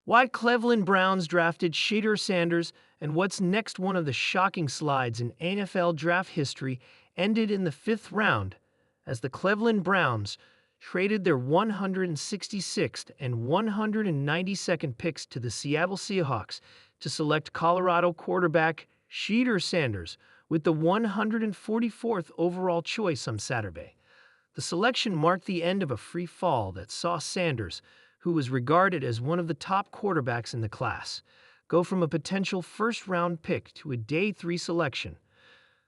Why Cleveland Browns drafted Shedeur Sanders, and what's next. One of the shocking slides in NFL draft history ended in the fifth round as the Cleveland Browns traded their 166th and 192nd picks to the Seattle Seahawks to select Colorado quarterback Shedeur Sanders with the 144th overall choice on Saturday. The selection marked the end of a free fall that saw Sanders, who was regarded as one of the top quarterbacks in the class, go from a potential first-round pick to a day 3 selection.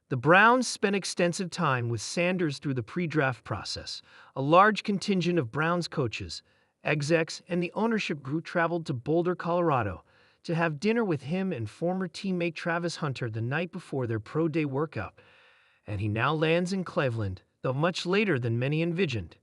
The Browns spent extensive time with Sanders through the pre-draft process. A large contingent of Browns coaches, execs, and the ownership group traveled to Boulder, Colorado, to have dinner with him and former teammate Travis Hunter the night before their pro day workout. And he now lands in Cleveland, though much later than many envisioned.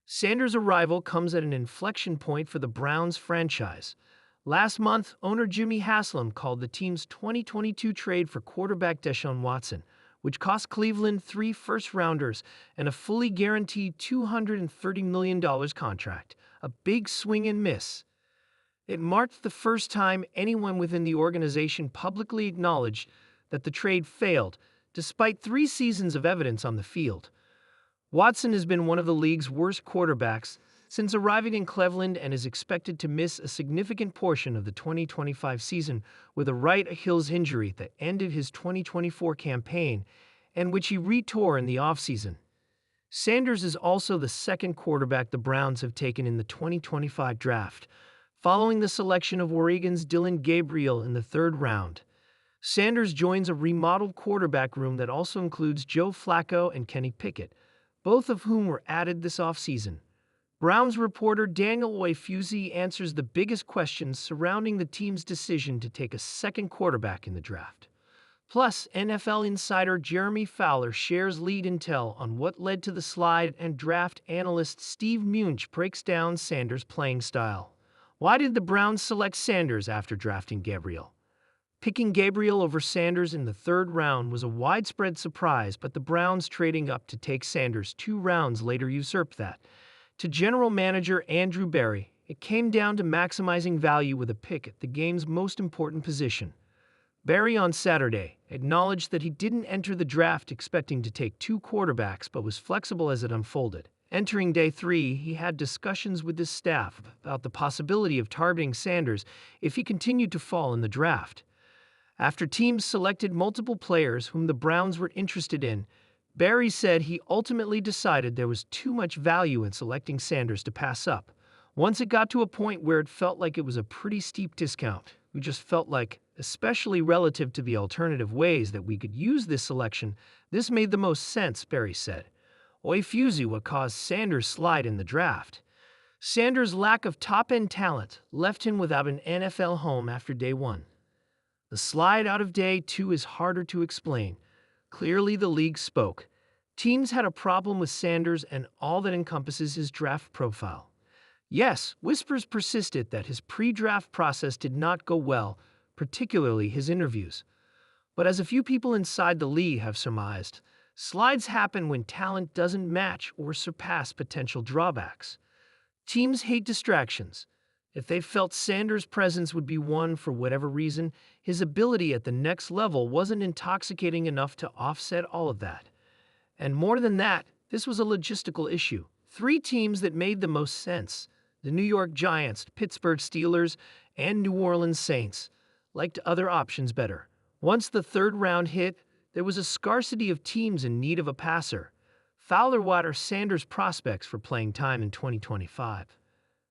Sanders' arrival comes at an inflection point for the Browns franchise. Last month, owner Jimmy Haslam called the team's 2022 trade for quarterback Deshaun Watson, which cost Cleveland 3 first-rounders and a fully guaranteed $230 million contract, a big swing and miss. It marked the first time anyone within the organization publicly acknowledged that the trade failed, despite 3 seasons of evidence on the field. Watson has been one of the league's worst quarterbacks since arriving in Cleveland and is expected to miss a significant portion of the 2025 season with a right Achilles injury that ended his 2024 campaign and which he retore in the offseason. Sanders is also the second quarterback the Browns have taken in the 2025 draft, following the selection of Oregon's Dillon Gabriel in the 3rd round. Sanders joins a remodeled quarterback room that also includes Joe Flacco and Kenny Pickett, both of whom were added this offseason. Browns reporter Daniel Oyefusi answers the biggest questions surrounding the team's decision to take a second quarterback in the draft. Plus, NFL insider Jeremy Fowler shares lead intel on what led to the slide, and draft analyst Steve Munch breaks down Sanders' playing style. Why did the Browns select Sanders after drafting Gabriel? Picking Gabriel over Sanders in the 3rd round was a widespread surprise, but the Browns trading up to take Sanders 2 rounds later usurped that. To general manager Andrew Berry, it came down to maximizing value with a pick at the game's most important position. Berry on Saturday acknowledged that he didn't enter the draft expecting to take 2 quarterbacks but was flexible as it unfolded. Entering day 3, he had discussions with his staff about the possibility of targeting Sanders if he continued to fall in the draft. After teams selected multiple players whom the Browns were interested in, Berry said he ultimately decided there was too much value in selecting Sanders to pass up. Once it got to a point where it felt like it was a pretty steep discount, we just felt like, especially relative to the alternative ways that we could use this selection, this made the most sense, Berry said. Oyefusi, what caused Sanders' slide in the draft. Sanders' lack of top-end talent left him without an NFL home after day 1. The slide out of day 2 is harder to explain. Clearly, the league spoke. Teams had a problem with Sanders and all that encompasses his draft profile. Yes, whispers persisted that his pre-draft process did not go well, particularly his interviews. But as a few people inside the league have surmised, slides happen when talent doesn't match or surpass potential drawbacks. Teams hate distractions. If they felt Sanders' presence would be one for whatever reason, his ability at the next level wasn't intoxicating enough to offset all of that. And more than that, this was a logistical issue. 3 teams that made the most sense, the New York Giants, Pittsburgh Steelers, and New Orleans Saints, liked other options better. Once the 3rd round hit, there was a scarcity of teams in need of a passer. Fowler waters Sanders' prospects for playing time in 2025.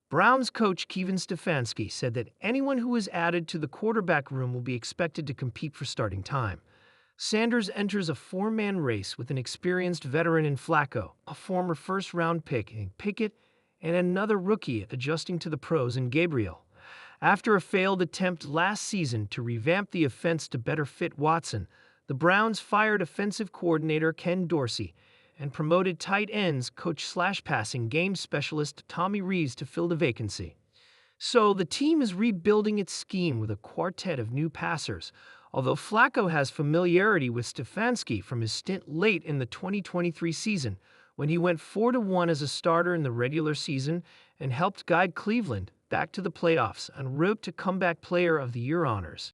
Browns coach Kevin Stefanski said that anyone who is added to the quarterback room will be expected to compete for starting time. Sanders enters a 4-man race with an experienced veteran in Flacco, a former first-round pick in Pickett, and another rookie adjusting to the pros in Gabriel. After a failed attempt last season to revamp the offense to better fit Watson, the Browns fired offensive coordinator Ken Dorsey and promoted tight ends coach/passing game specialist Tommy Rees to fill the vacancy. So the team is rebuilding its scheme with a quartet of new passers, although Flacco has familiarity with Stefanski from his stint late in the 2023 season when he went 4-1 as a starter in the regular season and helped guide Cleveland back to the playoffs en route to Comeback Player of the Year honors.